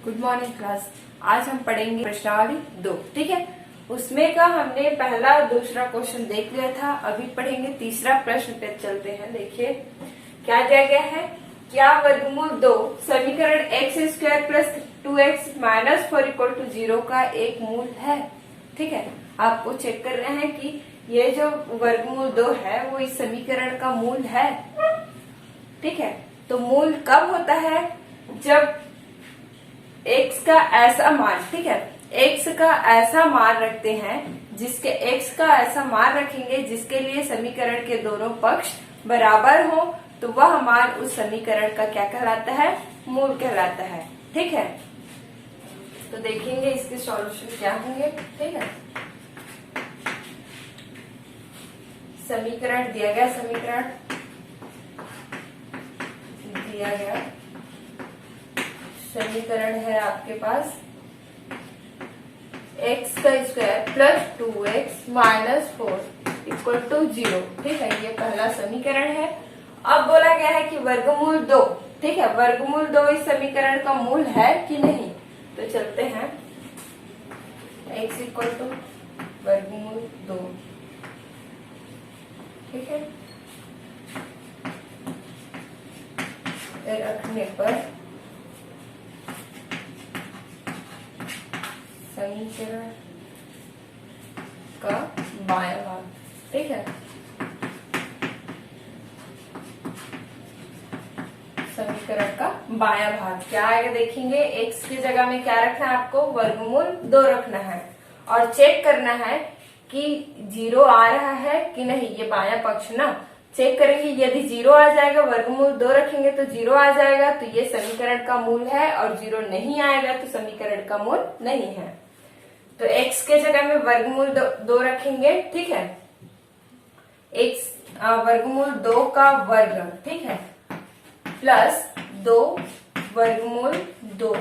Good morning class. आज हम पढ़ेंगे प्रश्नावली 2। ठीक है, उसमें का हमने पहला दूसरा क्वेश्चन देख लिया था। अभी पढ़ेंगे तीसरा प्रश्न पे चलते हैं। देखिए क्या दिया गया है। क्या वर्गमूल 2 समीकरण X square plus 2x minus 4 equal to 0 का एक मूल है। ठीक है, आपको चेक करना है कि ये जो वर्गमूल 2 है वो इस समीकरण का मूल है। ठीक है, तो मूल कब होता है? जब x का ऐसा मान, ठीक है, x का ऐसा मान रखते हैं जिसके x का ऐसा मान रखेंगे जिसके लिए समीकरण के दोनों पक्ष बराबर हो, तो वह मान उस समीकरण का क्या कहलाता है? मूल कहलाता है। ठीक है, तो देखेंगे इसके सॉल्यूशन क्या होंगे। ठीक है, समीकरण दिया गया, समीकरण दिया गया समीकरण है आपके पास x का square plus 2x minus 4 equal to 0। ठीक है, ये पहला समीकरण है। अब बोला गया है कि वर्गमूल 2, ठीक है, वर्गमूल 2 इस समीकरण का मूल है कि नहीं। तो चलते हैं, x इक्वल टू वर्गमूल 2। ठीक है, रखने पर समीकरण का बायां भाग, ठीक है, समीकरण का बायां भाग क्या आएगा देखेंगे। x की जगह में क्या रखना है आपको? वर्गमूल 2 रखना है और चेक करना है कि 0 आ रहा है कि नहीं। ये बायां पक्ष ना चेक करेंगे। यदि 0 आ जाएगा, वर्गमूल 2 रखेंगे तो 0 आ जाएगा, तो ये समीकरण का मूल है, और 0 नहीं आएगा तो समीकरण का मूल नहीं है। तो x के जगह में वर्गमूल 2 रखेंगे। ठीक है, x वर्गमूल 2 का वर्ग, ठीक है, प्लस 2 वर्गमूल 2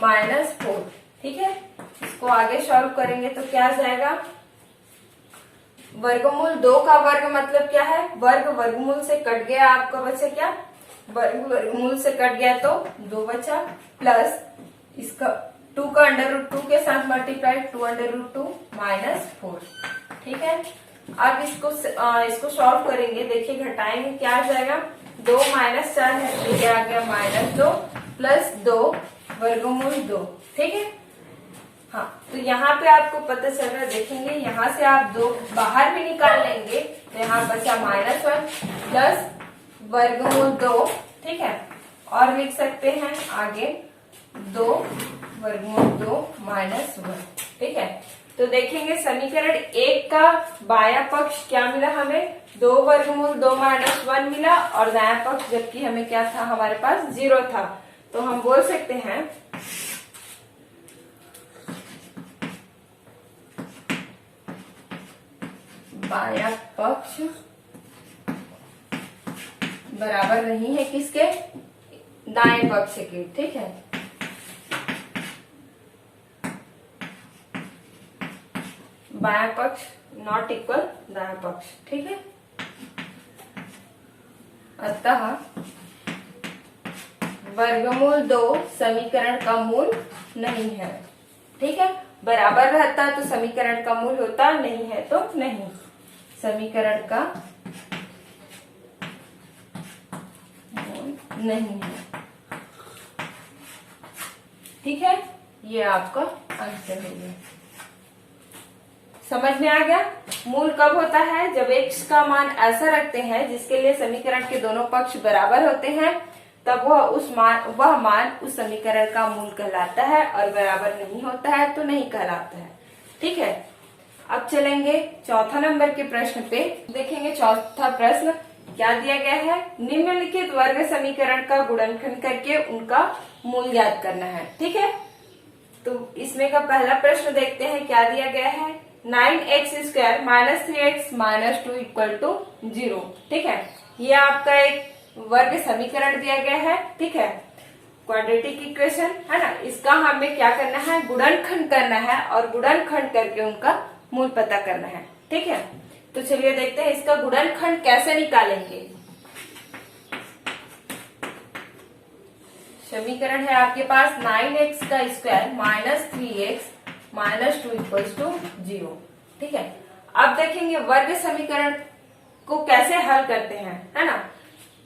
माइनस 4। ठीक है, इसको आगे सॉल्व करेंगे तो क्या आ जाएगा? वर्गमूल 2 का वर्ग मतलब क्या है? वर्ग वर्गमूल से कट गया, आपका बचा क्या? वर्ग वर्गमूल से कट गया तो 2 बचा, प्लस इसका 2 का √2 के साथ मल्टीप्लाई, 2 √2 माइनस 4। ठीक है, अब इसको सॉल्व करेंगे। देखिए घटाएंगे, क्या आ जाएगा? 2 माइनस 4 है, ये आ गया -2 प्लस 2 वर्गमूल 2। ठीक है, हाँ, तो यहाँ पे आपको पता चल रहा है, देखेंगे यहाँ से आप 2 बाहर भी निकाल लेंगे तो यहाँ बचा -1 प्लस वर्गमूल 2। ठीक है, और लिख सकते हैं आगे 2 वर्गमूल 2 माइनस 1। ठीक है, तो देखेंगे समीकरण 1 का बायां पक्ष क्या मिला हमें? 2 वर्गमूल 2 माइनस 1 मिला, और दायां पक्ष जबकि हमें क्या था? हमारे पास 0 था। तो हम बोल सकते हैं बायां पक्ष बराबर नहीं है किसके? दाएं पक्ष के। ठीक है, बायां पक्ष नॉट इक्वल दायां पक्ष। ठीक है, अतः वर्गमूल 2 समीकरण का मूल नहीं है। ठीक है, बराबर रहता तो समीकरण का मूल होता, नहीं है तो नहीं, समीकरण का मूल नहीं है। ठीक है, ये आपका आंसर हो गया। समझ में आ गया? मूल कब होता है? जब x का मान ऐसा रखते हैं जिसके लिए समीकरण के दोनों पक्ष बराबर होते हैं, तब वह मान उस समीकरण का मूल कहलाता है, और बराबर नहीं होता है तो नहीं कहलाता है। ठीक है, अब चलेंगे चौथा नंबर के प्रश्न पे। देखेंगे चौथा प्रश्न क्या दिया गया है। निम्नलिखित वर्ग समीकरण का गुणनखंड करके उनका मूल ज्ञात करना है। ठीक है, तो इसमें का पहला प्रश्न देखते हैं क्या दिया गया है। 9x square minus 3x minus 2 equal to 0। ठीक है, ये आपका एक वर्ग समीकरण दिया गया है। ठीक है, क्वाड्रेटिक इक्वेशन है ना, इसका हमें क्या करना है? गुणनखंड करना है, और गुणनखंड करके उनका मूल पता करना है। ठीक है, तो चलिए देखते हैं इसका गुणनखंड कैसे निकालेंगे। समीकरण है आपके पास 9x का square minus 3x minus 2 equals to 0। ठीक है, अब देखेंगे वर्ग समीकरण को कैसे हल करते हैं, है ना।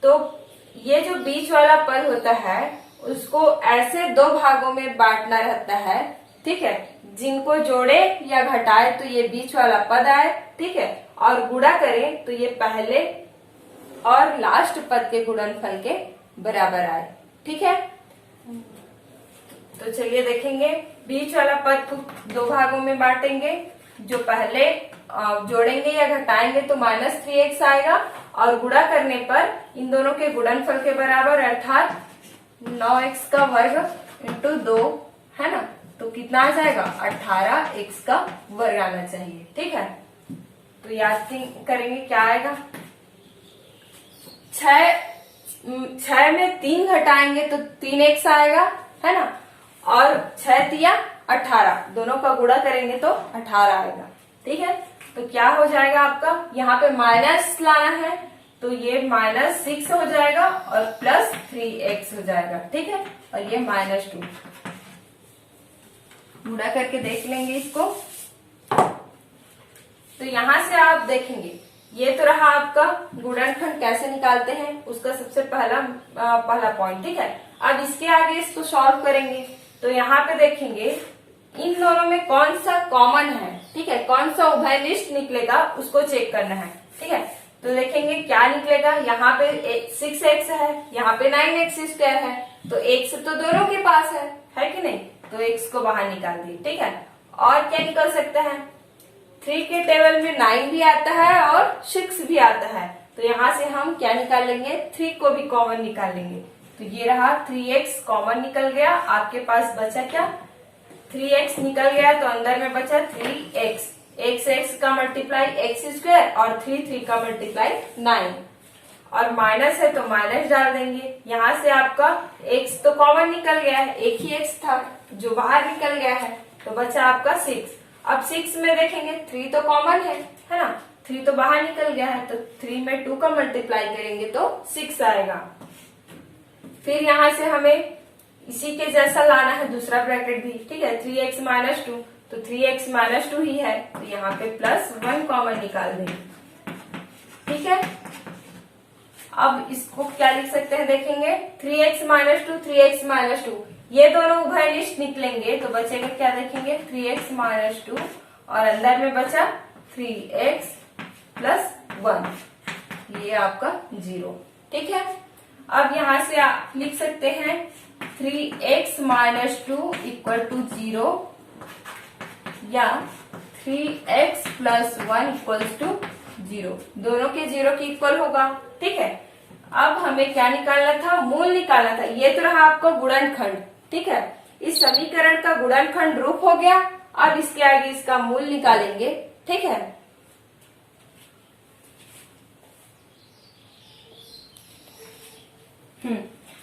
तो ये जो बीच वाला पद होता है उसको ऐसे दो भागों में बांटना रहता है। ठीक है, जिनको जोड़े या घटाए तो ये बीच वाला पद आए। ठीक है, और गुणा करें तो ये पहले और लास्ट पद के गुणनफल के बराबर आए। ठीक है, तो चलिए देखेंगे बीच वाला पद को दो भागों में बांटेंगे। जो पहले जोड़ेंगे या घटाएंगे तो -3x आएगा और गुणा करने पर इन दोनों के गुणनफल के बराबर अर्थात 9x का वर्ग इंटू 2, है ना। तो कितना आ जाएगा 18x का वर्ग आना चाहिए। ठीक है, तो याद करेंगे क्या आएगा। 6 में 3 घटाएंगे तो 3x आएगा, है ना। और 6 तिया 18, दोनों का गुणा करेंगे तो 18 आएगा। ठीक है, तो क्या हो जाएगा आपका, यहाँ पे माइनस लाना है तो ये -6 हो जाएगा और +3x हो जाएगा। ठीक है, और ये -2 गुणा करके देख लेंगे इसको। तो यहां से आप देखेंगे ये तो रहा आपका गुणनखंड कैसे निकालते हैं उसका सबसे पहला पॉइंट। ठीक है, अब इसके आगे इसको सॉल्व करेंगे तो यहाँ पे देखेंगे इन दोनों में कौन सा कॉमन है। ठीक है, कौन सा उभयनिष्ठ निकलेगा उसको चेक करना है। ठीक है, तो देखेंगे क्या निकलेगा। यहाँ पे 6x है, यहाँ पे 9x स्क्वायर है, तो x तो दोनों के पास है कि नहीं, तो x को बाहर निकाल दिए। ठीक है, और क्या निकल सकता है, 3 के टेबल में 9 भी आता है और 6 भी आता है, तो यहाँ से हम क्या निकाल लेंगे, 3 को भी कॉमन निकाल लेंगे। तो ये रहा 3x कॉमन निकल गया, आपके पास बचा क्या 3x निकल गया, तो अंदर में बचा 3x, x का मल्टीप्लाई x स्क्वायर और 3 का मल्टीप्लाई 9, और माइनस है तो माइनस डाल देंगे। यहाँ से आपका x तो कॉमन निकल गया है, एक ही x था जो बाहर निकल गया है, तो बचा आपका 6। अब 6 में देखेंगे 3 तो कॉमन है ना, 3 तो बाहर निकल गया है, तो 3 में 2 का मल्टीप्लाई करेंगे तो 6 आएगा। फिर यहाँ से हमें इसी के जैसा लाना है दूसरा ब्रैकेट भी। ठीक है, 3x माइनस 2, तो 3x माइनस 2 ही है, तो यहाँ पे +1 कॉमन निकाल देंगे। ठीक है, अब इसको क्या लिख सकते हैं देखेंगे, 3x माइनस 2, 3x माइनस 2, ये दोनों उभयनिष्ठ निकलेंगे तो बचेगा क्या देखेंगे 3x माइनस 2 और अंदर में बचा 3x + 1, ये आपका 0। ठीक है, अब यहाँ से आप लिख सकते हैं 3x माइनस 2 इक्वल टू 0 या 3x + 1 इक्वल टू 0, दोनों के 0 के इक्वल होगा। ठीक है, अब हमें क्या निकालना था, मूल निकालना था। ये तो रहा आपका गुणनखंड। ठीक है, इस समीकरण का गुणनखंड रूप हो गया। अब इसके आगे इसका मूल निकालेंगे। ठीक है,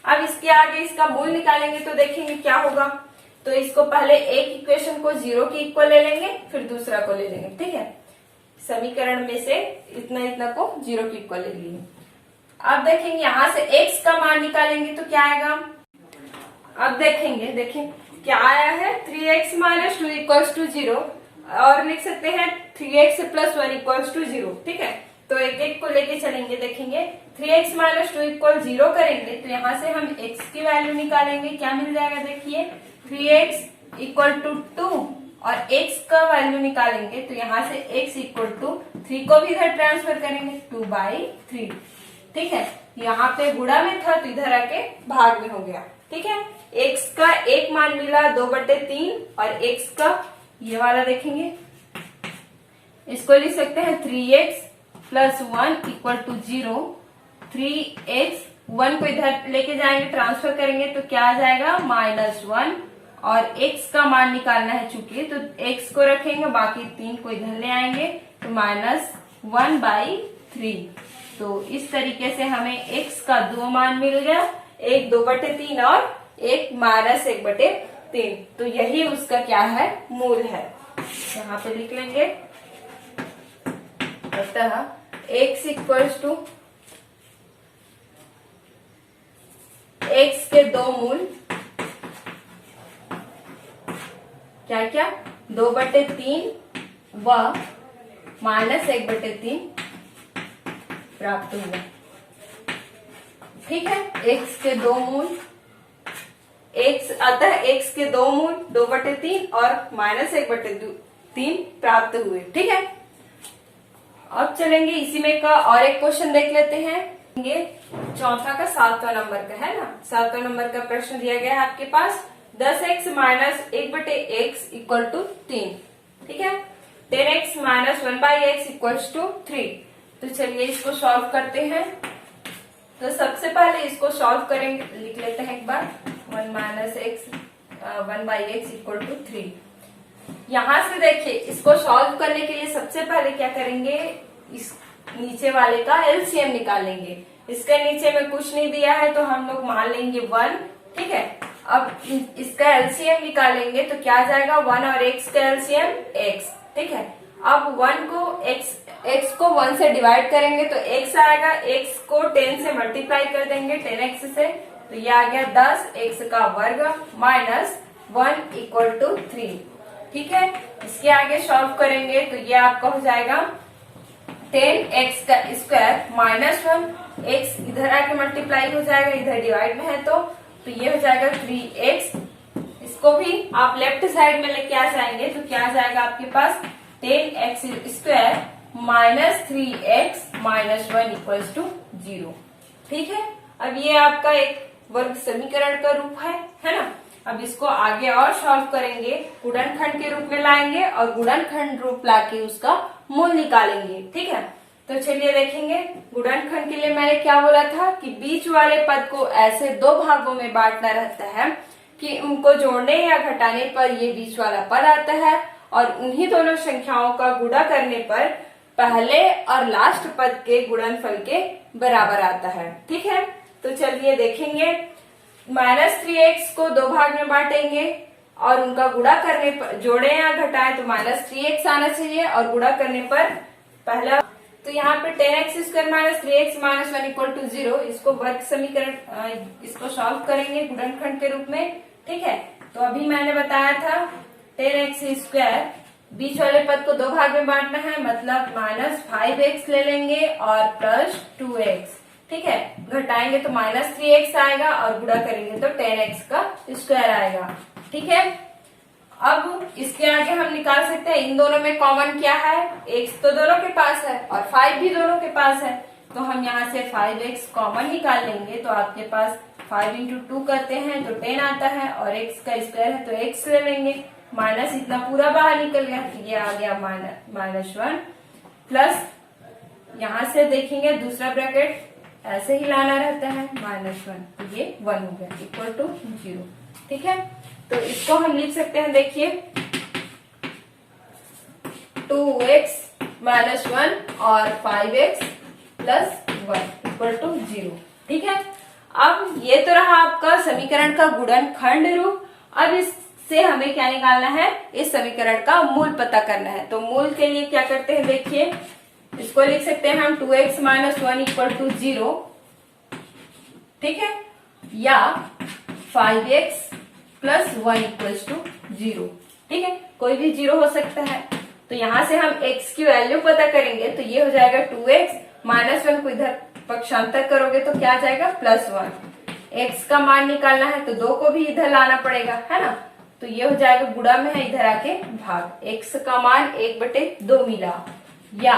अब इसके आगे इसका मूल निकालेंगे तो देखेंगे क्या होगा। तो इसको पहले एक इक्वेशन को 0 के इक्वल ले लेंगे, फिर दूसरा को ले लेंगे। ठीक है, समीकरण में से इतना को 0 के इक्वल ले लिए। अब देखेंगे यहाँ से x का मान निकालेंगे तो क्या आएगा। अब देखें क्या आया है, 3x माइनस 2 इक्वल्स टू 0, और लिख सकते हैं 3x + 1 इक्वल्स टू 0। ठीक है, तो एक एक को लेके चलेंगे। देखेंगे 3x माइनस 2 इक्वल 0 करेंगे तो यहाँ से हम x की वैल्यू निकालेंगे, क्या मिल जाएगा देखिए 3x इक्वल टू 2, और x का वैल्यू निकालेंगे तो यहाँ से x इक्वल टू 3 को भी इधर ट्रांसफर करेंगे 2/3। ठीक है, यहाँ पे गुणा में था तो इधर आके भाग में हो गया। ठीक है, x का एक मान मिला 2/3 और x का ये वाला देखेंगे, इसको लिख सकते हैं 3x + 1 इक्वल टू 0। 3x 1 को इधर लेके जाएंगे, ट्रांसफर करेंगे तो क्या आ जाएगा -1, और x का मान निकालना है चूंकि, तो x को रखेंगे, बाकी 3 को इधर ले आएंगे तो -1/3। तो इस तरीके से हमें x का 2 मान मिल गया, एक 2/3 और एक -1/3। तो यही उसका क्या है, मूल है। यहाँ पे लिख लेंगे, अतः x इक्वल्स टू x के 2 मूल क्या क्या, 2/3 व -1/3 प्राप्त हुआ। ठीक है, x के दो मूल, अतः x के दो मूल 2/3 और -1/3 प्राप्त हुए। ठीक है, अब चलेंगे इसी में का और एक क्वेश्चन देख लेते हैं। ये चौथा का 7वां नंबर का है ना, 7वां नंबर का प्रश्न दिया गया है आपके पास 10x - 1/x = 3। ठीक है, 10x - 1/x = 3। तो चलिए इसको सॉल्व करते हैं। तो सबसे पहले इसको सॉल्व करेंगे, लिख लेते हैं एक बार, 1/x = 3। यहां से देखिए इसको सॉल्व करने के लिए सबसे पहले क्या करेंगे, इस नीचे वाले का एलसीएम निकालेंगे। इसके नीचे में कुछ नहीं दिया है तो हम लोग मान लेंगे 1। ठीक है, अब इसका एलसीएम निकालेंगे तो क्या आ जाएगा, 1 और x का एलसीएम x। ठीक है, अब 1 को x को 1 से डिवाइड करेंगे तो x आएगा, x को 10 से मल्टीप्लाई कर देंगे 10x से, तो ये आ गया 10x का वर्ग -1 = 3। ठीक है, इसके आगे सॉल्व करेंगे तो ये आपका हो जाएगा 10x का स्क्वायर -1, x इधर आके मल्टीप्लाई हो जाएगा, इधर डिवाइड में है तो ये हो जाएगा 3x। इसको भी आप लेफ्ट साइड में लेके आ जाएंगे तो क्या आ जाएगा आपके पास, 10x स्क्वायर -3x - 1 = 0। ठीक है, अब ये आपका एक वर्ग समीकरण का रूप है ना। अब इसको आगे और सॉल्व करेंगे, गुणनखंड के रूप में लाएंगे और गुणनखंड रूप लाके उसका मूल निकालेंगे। ठीक है, तो चलिए देखेंगे। गुणनखंड के लिए मैंने क्या बोला था कि बीच वाले पद को ऐसे दो भागों में बांटना रहता है कि उनको जोड़ने या घटाने पर ये बीच वाला पद आता है और उन्हीं दोनों संख्याओं का गुणा करने पर पहले और लास्ट पद के गुणनफल के बराबर आता है। ठीक है, तो चलिए देखेंगे। -3x को दो भाग में बांटेंगे और उनका गुणा करने पर, जोड़े या घटाएं तो -3x आना चाहिए और गुणा करने पर पहला, तो यहाँ पे 10x स्क्वायर -3x - 1 = 0। इसको वर्ग समीकरण, इसको सॉल्व करेंगे गुणनखंड के रूप में। ठीक है, तो अभी मैंने बताया था 10x स्क्वायर बीच वाले पद को दो भाग में बांटना है, मतलब -5x ले लेंगे और +2x। ठीक है, घटाएंगे तो -3x आएगा और गुणा करेंगे तो 10x का स्क्वायर आएगा। ठीक है, अब इसके आगे हम निकाल सकते हैं इन दोनों में कॉमन क्या है, x तो दोनों के पास है और 5 भी दोनों के पास है, तो हम यहाँ से 5x कॉमन निकाल लेंगे। तो आपके पास 5 × 2 करते हैं तो 10 आता है और x का स्क्वायर है तो x ले लेंगे, माइनस इतना पूरा बाहर निकल गया तो ये आ गया -1 प्लस, यहाँ से देखेंगे दूसरा ब्रैकेट ऐसे ही लाना रहता है -1, तो ये 1 हो गया = 0। ठीक है, तो इसको हम लिख सकते हैं, देखिए 2x - 1 और 5x + 1 = 0। ठीक है, अब ये तो रहा आपका समीकरण का गुणनखंड रूप। अब इससे हमें क्या निकालना है, इस समीकरण का मूल पता करना है। तो मूल के लिए क्या करते हैं, देखिए इसको लिख सकते हैं हम 2x - 1 = 0। ठीक है, या 5x + 1 = 0। ठीक है, कोई भी 0 हो सकता है। तो यहाँ से हम x की वैल्यू पता करेंगे तो ये हो जाएगा 2x - 1 को इधर पक्षांतर करोगे तो क्या आ जाएगा +1। x का मान निकालना है तो 2 को भी इधर लाना पड़ेगा, है ना, तो ये हो जाएगा गुणा में है, इधर आके भाग, x का मान 1/2 मिला। या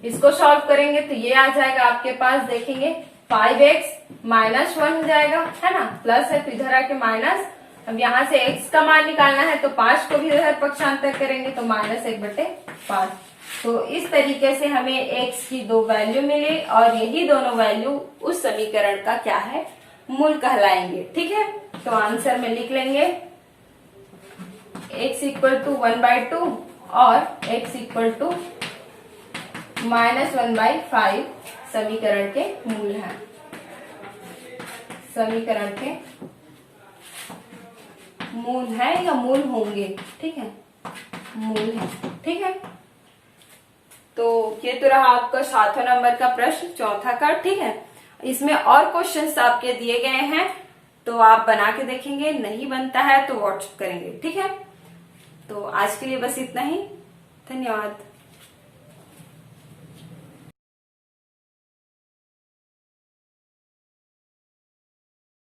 इसको सॉल्व करेंगे तो ये आ जाएगा आपके पास, देखेंगे 5x - 1 हो जाएगा, है ना, प्लस है तो इधर आके माइनस। अब यहाँ से x का मान निकालना है तो 5 को भी इधर पक्षांतर करेंगे तो -1/5। तो इस तरीके से हमें x की दो वैल्यू मिली और यही दोनों वैल्यू उस समीकरण का क्या है, मूल कहलाएंगे। ठीक है, तो आंसर में लिख लेंगे x = 1/2 और x = -1/5 समीकरण के मूल हैं, समीकरण के मूल है या मूल होंगे। ठीक है, मूल है। ठीक है, तो ये तो रहा आपका 7वां नंबर का प्रश्न, चौथा का। ठीक है, इसमें और क्वेश्चंस आपके दिए गए हैं तो आप बना के देखेंगे, नहीं बनता है तो व्हाट्सएप करेंगे, ठीक है। तो आज के लिए बस इतना ही, धन्यवाद।